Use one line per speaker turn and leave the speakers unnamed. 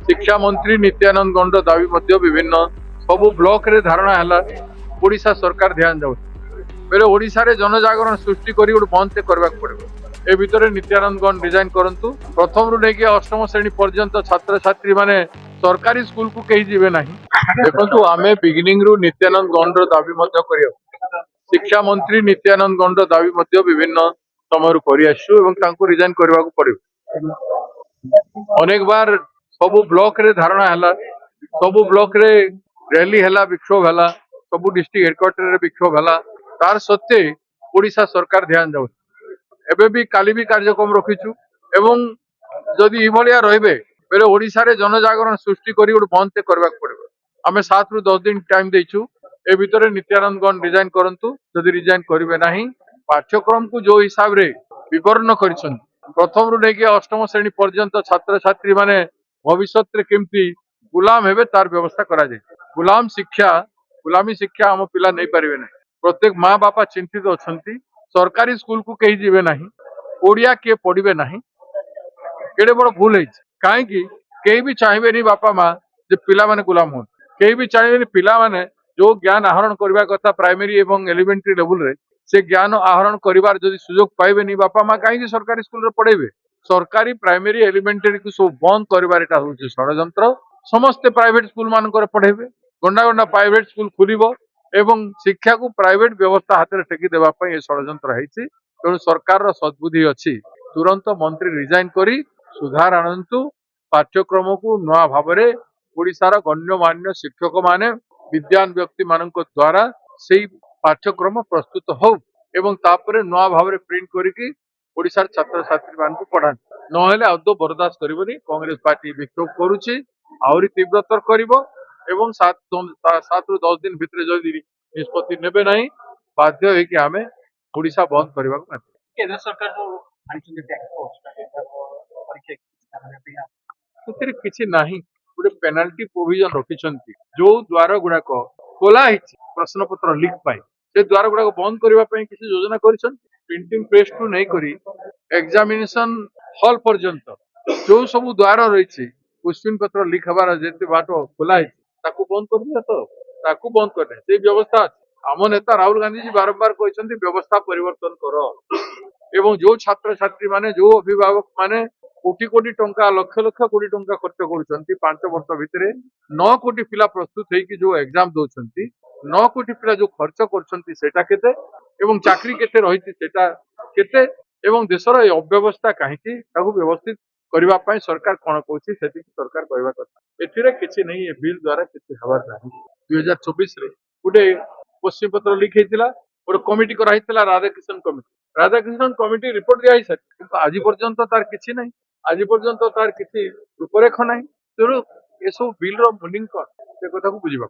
शिक्षा मंत्री नित्यानंद गौड़ दावी विभिन्न सबु ब्लॉक रे धारणा है ओडिशा सरकार ध्यान जाऊ बेले ओडिशा रे जनजागरण सृष्टि करी गोटे बंद करने पड़े ए भितर नित्यानंद गौड़ डिजाइन करंतु प्रथम रु नहीं अष्टम श्रेणी पर्यंत छात्र छात्री माने सरकारी स्कूल को कहीं जीवे नहीं देखु आम बिगिनिंग रु नित्यानंद गौड़ दावी कर शिक्षा मंत्री नित्यानंद गौड़ दावी विभिन्न समय कर रिजाइन करने पड़े अनेक बार सबु ब्लॉक रे धारणा है सबु ब्लॉक रे रैली है विक्षोभ है सबु डिस्ट्रिक्ट हेडक्वार्टर रे विक्षोभ है तार सत्वे ओडिशा सरकार ध्यान जाऊ एबे भी काली भी कार्यक्रम रखीचु एवं जदि इभलिया रहिबे बेले ओडिशा रे जनजागरण सृष्टि करी गोटे बंद करने पड़े आम 7 ରୁ 10 दिन टाइम देचु ए भितर नित्यानंद गौड़ डिजाइन करंतु जदि रिजाइन करिवे नाही पाठ्यक्रम को जो हिसाब रे विवरण करिसन प्रथम रु नहीं अष्टम श्रेणी पर्यंत छात्र छात्री माने भविष्य रे केमती गुलाम हेबे तार व्यवस्था करा जाय गुलामी शिक्षा हम पिला नहीं पारिबे नहीं प्रत्येक माँ बापा चिंतित अछंती सरकारी स्कूल को कहीं जीवे नहीं ओडिया किए पढ़िबे नहीं केड़े बड़ भूल है कहीं कहीं भी चाहिए नहीं बापा माँ जे पिला माने गुलाम हो कहीं भी चाहिए पिला माने जो ज्ञान आहरण करने कथा प्राइमरी एवं एलिमेंटरी लेवल रे से ज्ञान आहरण करिवार जदि सुजोग पाइबे नहीं बापा माँ कहीं सरकारी स्कूल रे पढ़ेबे सरकारी प्राइमरी एलिमेंटरी को सब बंद करिवार एटा होउछि षडयंत्र समस्त प्राइवेट स्कूल मानकर पढ़ेबे गंडा गंडा प्राइवेट स्कूल खुलिबो एवं शिक्षा को प्राइवेट व्यवस्था हाथ में टेकी देवा ये षडयंत्र है तेणु सरकार सद्बुद्धि अच्छी तुरंत मंत्री रिजाइन करी सुधार आणंतु पाठ्यक्रम को नुआ भाव में ओडिशार गण्यमान्य शिक्षक माने विद्वान व्यक्ति मान द्वारा से पाठ्यक्रम प्रस्तुत हो एवं तापर नुआ भाव में प्रिंट करिकी ओडिशार छात्र छात्री मान पढ़ा नहेले आदौ बर्दाश्त करबनी कांग्रेस पार्टी विक्षोभ करुछि आहुरी तीव्रतर करिवो एवं 7 ରୁ 10 दिन भितर जदि निष्पत्ति नेबे नहीं बाध्य होइकि आमे ओडिशा बंद करबा को
केंद्र सरकार जो आनिछन्ते टैक्स परीक्षा
ସେଥିରେ କିଛି ନାହିଁ ଗୋଟେ पेनाल्टी प्रोविजन रखिछन्ती जो द्वार गुड़ाक खोला हिची प्रश्न पत्र लीक पाई से द्वार गुड़ाक बंद करबा पई किसी योजना करिछन प्रिंटिंग प्रेस टू नहीं करी एग्जामिनेशन हॉल पर्यंत जो सब द्वार रही क्वेश्चन पत्र लीक हबार जेते बाट खोला हिची ताकू बंद कर दिया तो ताकू बंद करने से व्यवस्था आम नेता राहुल गांधी जी बारंबार कहते व्यवस्था परिवर्तन करो एवं जो छात्र छात्री माने जो अभिभावक माने कोटी कोटी टंका लक्ष लक्ष कोटी टंका खर्च करुछंती 5 वर्ष भितर 9 कोटी पिला प्रस्तुत होइकी जो एग्जाम दउछंती 9 कोटी पिला जो खर्च करुछंती सेटा केते एवं चाकरी केते रहिती सेटा केते एवं देशर अव्यवस्था कहीं ताकू व्यवस्थित करबा पई सरकार कोन कहूछि सेति सरकार कहबा कथा एथिरे किछि नहीं ए बिल द्वारा किछि हबार नाही 2024 रे गुटे क्वेश्चन पत्र लीक हेतिला और कमिटी करा हेतिला राधाकृष्णन कमिटी रिपोर्ट दिया सर किंतु आज पर्यंत तार किछि नहीं आज पर्यंत तार किछि रूपरेख नहीं तेणु ए सब बिल रो मीनिंग कोन से कथा को बुझिबा